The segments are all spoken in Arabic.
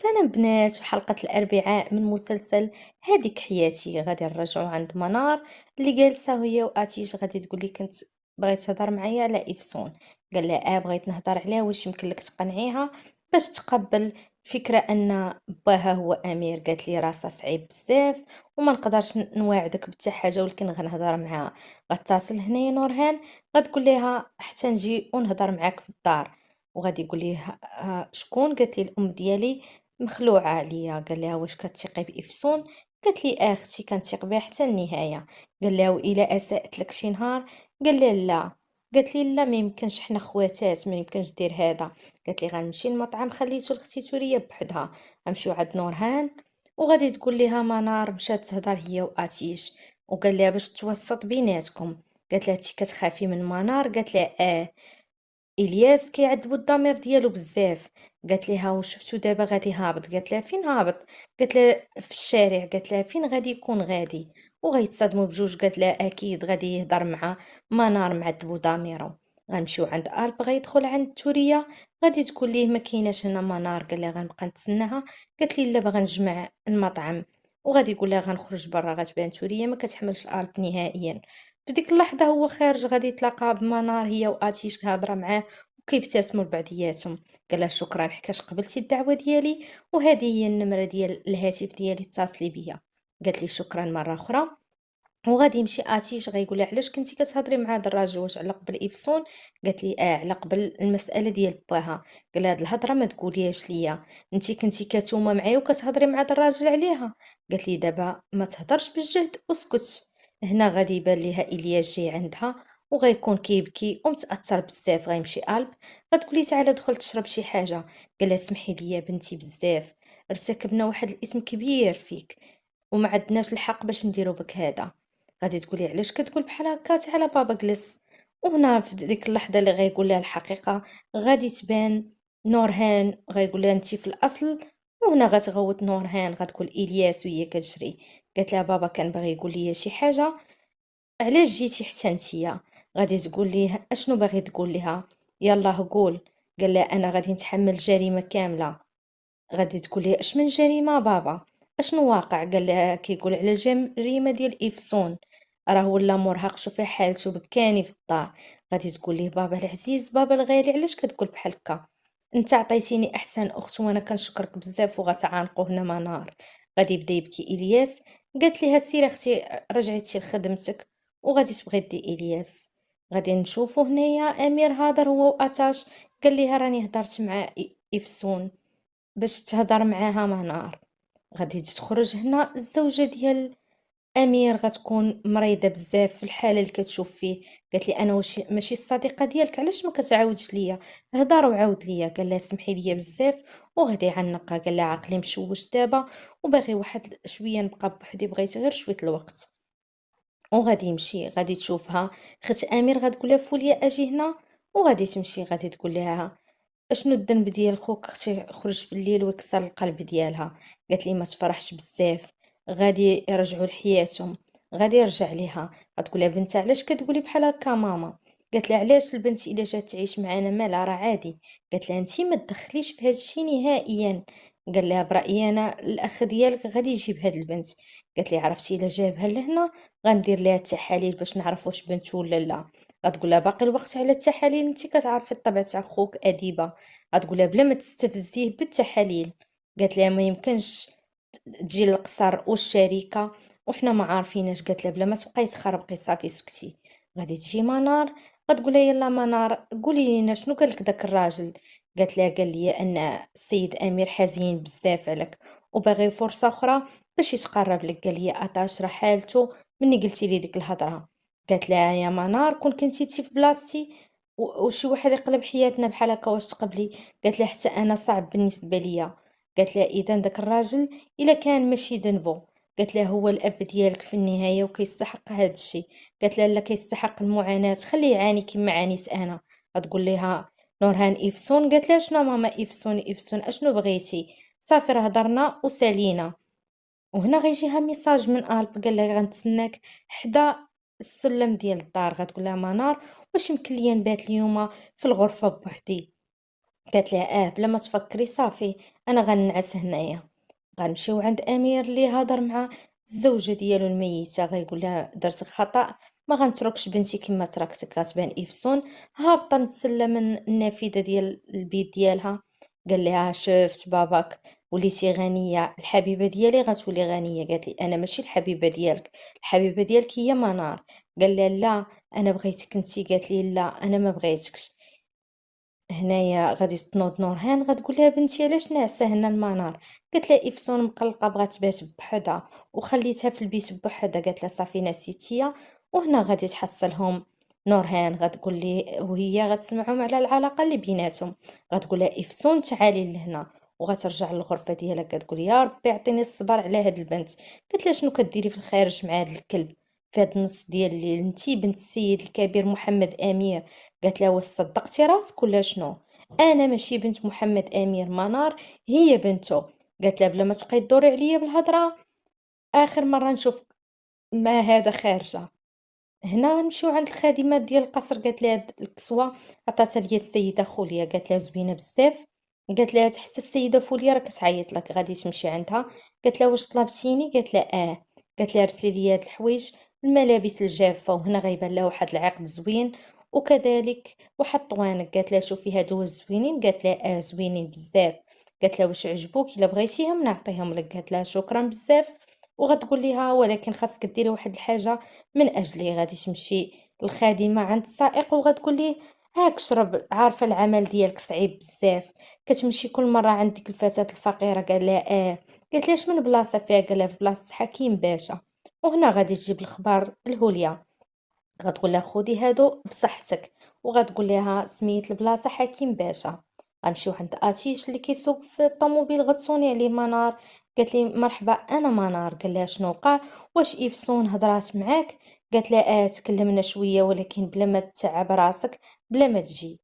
سلام بنات، في حلقة الأربعاء من مسلسل هذيك حياتي غادي نرجعو عند منار اللي جالسة هي وآتيش. غادي تقولي كنت بغيت تهضر معايا على إفسون. قال لها بغيت نهضر عليها، واش يمكن لك تقنعيها باش تقبل فكرة أن باها هو أمير. قالت لي راسها صعيب بزاف وما نقدرش نواعدك بتا حاجة، ولكن غنهضر معاها. غتصل هنايا نورهان، غتقول لها حتى نجي ونهضر معاك في الدار. وغادي يقول ليه شكون؟ قالت لي الام ديالي مخلوعة عليا. قال لها واش كتثقي بإفسون؟ قالت لي اختي كنثق بها حتى النهاية. قال لها وإلا اسأت لك شي نهار؟ قال لها لا. قالت لي لا، ما يمكنش، حنا خواتات، ما يمكنش دير هذا. قالت لي غنمشي للمطعم خليتو لختي توريا بوحدها، غنمشيو عند نورهان. وغادي تقول لها منار مشات تهضر هي واتيش، وقال لها باش توسط بيناتكم. قالت لها انت كتخافي من منار؟ قالت لها الياس كيعذبوا الضمير ديالو بزاف. قالت لها وشفتو دابا غادي هابط؟ قالت لها فين هابط؟ قالت لها في الشارع. قالت لها فين غادي يكون؟ غادي وغيتصادموا بجوج. قالت لها اكيد غادي يهضر مع منار معذبو ضميرو. غنمشيو عند الب، غيدخل عند توريا. غادي تقول ليه ما كايناش هنا منار. قال لها غنبقى نتسناها. قالت لي لا، باغا نجمع المطعم. وغادي يقول لها غنخرج برا. غتبان توريا ما كتحملش الب نهائيا. في ديك اللحظة هو خارج غادي يتلاقى بمنار هي وآتيش هاضرة معاه، وكيبتسموا لبعضياتهم. قالها شكرا حيت قبلتي الدعوة ديالي، وهذه هي النمرة ديال الهاتف ديالي، اتصلي بيا. قالت لي شكرا مرة أخرى. وغادي يمشي آتيش غيقول لها علاش كنتي كتهضري مع هذا الراجل؟ واش على قبل إفسون؟ قالت لي على قبل المسألة ديال باها. قال هاد الهضرة ما تقوليهاش ليا، انتي كنتي كتومه معايا وكتهضري مع هذا الراجل عليها. قالت لي دابا ما تهضرش بالجهد، اسكت. هنا غادي يبان ليها إلياس جاي عندها وغيكون كيبكي ومتأثر بزاف. غيمشي قلب، غتقولي تعالى دخل تشرب شي حاجة. قالها سمحي لي يا بنتي بزاف، ارتكبنا واحد الاسم كبير فيك وما عندناش الحق باش نديرو بك هذا. غادي تقولي علاش كتقول بحال هكا؟ تعالى بابا جلس. وهنا في ديك اللحظه اللي غيقول لها الحقيقه غادي تبان نورهان. غيقول لها انت في الاصل. وهنا غتغوت نورهان، غتقول الياس وهي كتجري. قالت لها بابا كان باغي يقول لي شي حاجه، علاش جيتي حتى نتيا؟ غادي تقول ليه اشنو باغي تقول لها؟ يلا قول. قال لها انا غادي نتحمل الجريمه كامله. غادي تقول ليه اش من جريمه بابا؟ اشنو واقع؟ قال لها كيقول على الجريمه ديال افسون، راه ولا مرهق، شوفي حالته بكاني في الدار. غادي تقول ليه بابا العزيز، بابا الغالي، علاش كتقول بحال هكا؟ انت عطيتيني احسن اخت وانا كنشكرك بزاف، وغتعانقوا هنا منار. غادي يبدا يبكي الياس. قالت ليها سيري اختي رجعتي لخدمتك وغادي تبغي دي الياس. غادي نشوفوا هنايا امير هادر هو واتاش. قال ليها راني هضرت مع افسون باش تهضر معاها منار. غادي تخرج هنا الزوجة ديال أمير، غتكون مريضة بزاف في الحالة اللي كتشوف فيه. قالت لي أنا واش ماشي الصديقة ديالك؟ علاش ما كتعاودش ليا؟ هضر وعاود ليا. قال لها سمحي ليا بزاف، وغادي يعنقها. قال لها عقلي مشوش دابا وباغي واحد شوية نبقى بوحدي، بغيت غير شوية الوقت. وغادي يمشي. غادي تشوفها خت امير، غتقول لها فوليا اجي هنا. وغادي تمشي. غادي تقول لها اشنو الذنب ديال خوك اختي خرج في الليل ويكسر القلب ديالها؟ قالت لي ما تفرحش بزاف، غادي يرجعوا لحياتهم. غادي يرجع ليها. غتقول لها بنت علاش كتقولي بحال هكا ماما؟ قالت لها علاش البنت الا جات تعيش معانا مالها، راه عادي. قالت لها انتي ما تدخليش في هذا الشيء نهائيا. قال لها برايي انا الاخ ديالك غادي يجيب هاد البنت. قالت لي عرفتي الا جابها لهنا غندير ليها التحاليل باش نعرف واش بنت ولا لا. غتقول لها باقي الوقت على التحاليل؟ انت كتعرفي الطبع تاع خوك اديبه. غتقول لها بلا ما تستفزيه بالتحاليل. قالت لها ما يمكنش تجي للقصر والشركه وحنا ما عارفيناش. قالت لها بلا ما تبقاي تخربقي صافي سكتي. غادي تجي منار. غتقول لها يلا منار قولي لينا شنو قال لك داك الراجل. قالت لها قال لي ان السيد امير حزين بزاف عليك وباغي فرصه اخرى باش يتقرب لك. قال لي اتاش راه حالته مني قلتي لي ديك الهضره. قالت لها يا منار كون كنتي تي في بلاصتي وشي واحد يقلب حياتنا بحال هكا واش تقبلي؟ قالت لها حتى انا صعب بالنسبه ليا. قالت لها اذا داك الراجل الا كان ماشي ذنبه، قالت لها هو الاب ديالك في النهايه وكيستحق هذا الشيء. قالت لها لا، كيستحق المعاناه، خليه يعاني كما عانيت انا. غتقول لها نورهان افسون. قالت لها شنو ماما افسون؟ افسون اشنو بغيتي؟ صافي راه هضرنا وسالينا. وهنا غيجيها ميساج من قلب، قال لها غنتسناك حدا السلم ديال الدار. غتقول لها منار واش يمكن ليا نبات اليوم في الغرفه بوحدي؟ قالت لها بلا ما تفكري صافي، انا غنعس هنايا، غنمشيو عند امير اللي هضر مع الزوجه ديالو الميته، غيقول لها درت خطا، ما غنتركش بنتي كما تركتك. غتبان افسون هابطه متسلة من النافذه ديال البيت ديالها. قال لها شفت باباك، وليتي غنيه، الحبيبه ديالي غتولي غنيه. قالت لي انا ماشي الحبيبه ديالك، الحبيبه ديالك هي منار. قال لها لا، انا بغيتك انتي. قالت لي لا، انا ما بغيتكش. هنايا غادي تنوض نورهان، غتقول لها بنتي علاش ناعسه هنا المنار؟ قالت لها افسون مقلقه بغات تبات بوحدها وخليتها في البيت بوحدها. قالت لها صافي نسيتيا. وهنا غادي تحصلهم نورهان، غتقول لي وهي غتسمعهم على العلاقه اللي بيناتهم. غتقول لها افسون تعالي لهنا، وغترجع للغرفه ديالها كتقول يا ربي عطيني الصبر على هاد البنت. قالت لها شنو كديري في الخارج مع هاد الكلب في هاد النص ديال الليل؟ انتي بنت السيد الكبير محمد امير. قالت لها واش صدقتي راسك ولا شنو؟ انا ماشي بنت محمد امير، منار هي بنته. قالت لها بلا ما تبقاي تدوري عليا بالهضره، اخر مره نشوف مع هذا خارجه. هنا غنمشيو عند الخادمات ديال القصر. قالت لها هاد الكسوه عطاتها ليا السيده خوليه، قالت لها زوينه بزاف. قالت لها حتى السيده فوليا راه كتعيط لك، غادي تمشي عندها. قالت لها واش طلبتيني؟ قالت لها قالت لها رسلي لي هاد الحوايج، الملابس الجافه. وهنا غيبان لها واحد العقد زوين وكذلك واحد الطوانق. قالت لها شوفي هادو زوينين؟ قالت لها زوينين بزاف. قالت لها واش عجبوك؟ الا بغيتيهم نعطيهم لك. قالت لها شكرا بزاف. وغتقول ليها ولكن خاصك ديري واحد الحاجه من أجلي. غادي تمشي الخادمة عند السائق وغتقول ليه هاك شرب، عارفة العمل ديالك صعيب بزاف. كتمشي كل مرة عند ديك الفتاة الفقيرة. قال لها قالت لها من بلاصة فيها؟ قال لها في بلاصة حكيم باشا. وهنا غادي تجيب الخبر الهولية، غتقول لها خدي هادو بصحتك. وغتقول لها سميت البلاصه حكيم باشا. غنمشيو عند اتيش اللي كيسوق في الطوموبيل، غتصوني عليه منار. قالت لي مرحبا انا منار. قال لها شنو وقع؟ واش ايفسون هضرات معاك؟ قالت لها تكلمنا شويه ولكن بلا ما تتعب راسك، بلا ما تجي.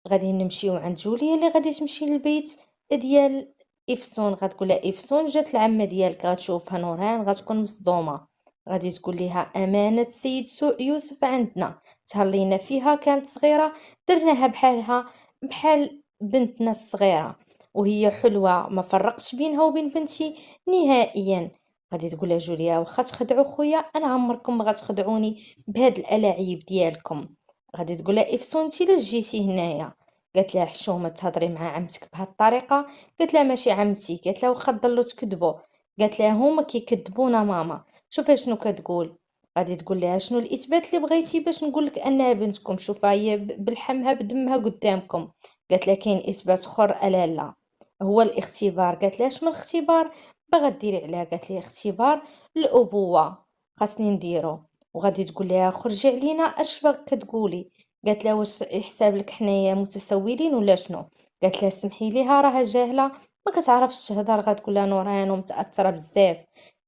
غادي نمشيو عند جوليا اللي غادي تمشي للبيت ديال إفسون. غتقول لها إفسون جات العمة ديالك، غتشوفها نوران غتكون مصدومة. غادي تقول لها أمانة السيد يوسف عندنا، تهلينا فيها، كانت صغيرة درناها بحالها بحال بنتنا الصغيرة، وهي حلوة ما فرقتش بينها وبين بنتي نهائيا. غادي تقول لها جوليا واخا تخدعوا خويا، انا عمركم ما غتخدعوني بهاد الألاعيب ديالكم. غادي تقول لها إفسون انتي لاش جيتي هنايا؟ قالت لها حشومه تهضري مع عمتك بهاد الطريقه؟ قالت لها ماشي عمتي. قالت لها واخا تضلوا تكذبوا. قالت لها هما كيكذبونا ماما، شوفي شنو كتقول. غادي تقول لها شنو الاثبات اللي بغيتي باش نقول لك انها بنتكم؟ شوفها هي بلحمها بدمها قدامكم. قالت لها كاين اثبات اخر الا لا، هو الاختبار. قالت لها شنو الاختبار باغا ديري عليها؟ قالت لها اختبار الابوه خاصني نديرو. وغادي تقول لها خرجي علينا اش باغا كتقولي؟ قالت لها واش يحسب لك حنايا متسولين ولا شنو؟ قالت لها سمحي ليها راها جاهله ما كتعرفش تهضر. غتقول لها نوران ومتاثره بزاف.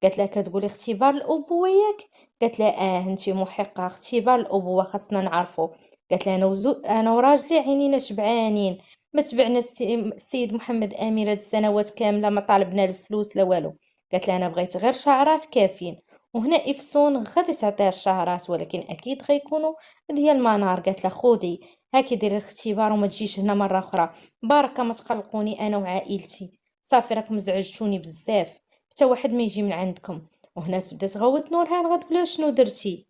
قالت لها كتقولي اختبار الابوه ياك؟ قالت لها انتي محقه، اختبار الابوه خاصنا نعرفو. قالت لها انا وراجلي عينينا شبعانين، ما تبعنا السيد محمد امير هاد السنوات كامله، ما طالبنا الفلوس لا والو. قالت لها انا بغيت غير شعرات كافيين. وهنا إفسون غادي تعطيها الشهرات ولكن أكيد غيكونوا ديال منار. قالت لها خودي هاكي ديري الاختبار وما تجيش هنا مرة أخرى، بركة ما تقلقوني أنا وعائلتي، صافي راكم زعجتوني بزاف، حتى واحد ما يجي من عندكم. وهنا تبدا تغوت نورهان، غتقولها شنو درتي؟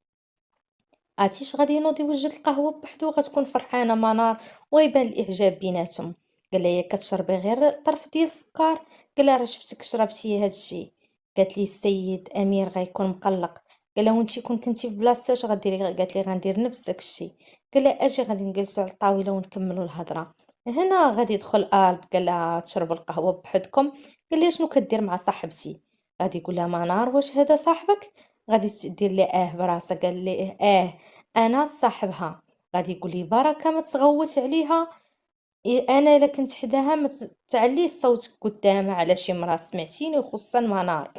عرفتيش غادي ينوض يوجد القهوة بوحدو، غتكون فرحانة منار ويبان الإعجاب بيناتهم. قال لها ياك كتشربي غير طرف ديال السكر؟ قال لها راه شفتك شربتي هادشي. قالت لي السيد أمير غيكون مقلق. قال لها وانتي كون كنتي في بلاصتي اش غديري؟ قالت لي غندير نفس داكشي. قال لها اجي غادي نجلسوا على الطاولة ونكملوا الهضرة. هنا غادي يدخل قالب، قال لها تشربوا القهوة بوحدكم. قال لها شنو كدير مع صاحبتي؟ غادي يقول لها منار واش هذا صاحبك؟ غادي دير لي براسها. قال لي انا صاحبها. غادي يقول لي بركه ما تغوت عليها، انا الا كنت حداها ما تعليش صوتك قدامها على شي مرا، سمعتيني، وخصوصا منار.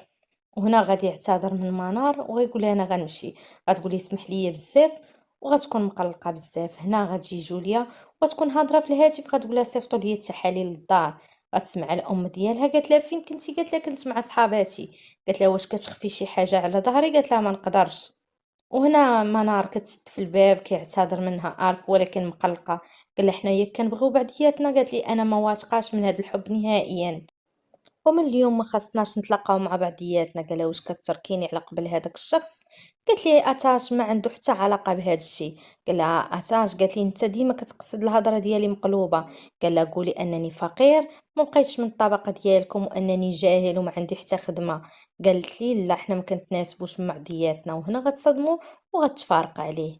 وهنا غادي يعتذر من منار وغيقول لها انا غنمشي. غتقول لي اسمح لي بزاف، وغتكون مقلقه بزاف. هنا غتجي جوليا وغتكون هضره في الهاتف، غتقول لها صيفطوا لي التحاليل للدار. غتسمع الام ديالها. قالت لها فين كنتي؟ قالت لها كنت مع صحاباتي. قالت لها واش كتخفي شي حاجه على ظهري؟ قالت لها ما نقدرش. وهنا منار كتسد في الباب كيعتذر منها ألب ولكن مقلقة. قال حنايا كنبغيو بعضياتنا، قالت لي انا ما واثقاش من هذا الحب نهائيا، ومن اليوم ما خاصناش نتلاقاو مع بعضياتنا. قالها واش كتركيني على قبل هذاك الشخص؟ قالت لي اتاش ما عنده حتى علاقه بهذا الشيء. قال لها اتاش؟ قالت لي انت ديما كتقصد الهضره ديالي مقلوبه. قال لها قولي انني فقير ما بقيتش من الطبقه ديالكم وانني جاهل وما عندي حتى خدمه. قالت لي لا، حنا ما كنتناسبوش مع بعضياتنا وهنا غتصدموا وغتفارق عليه.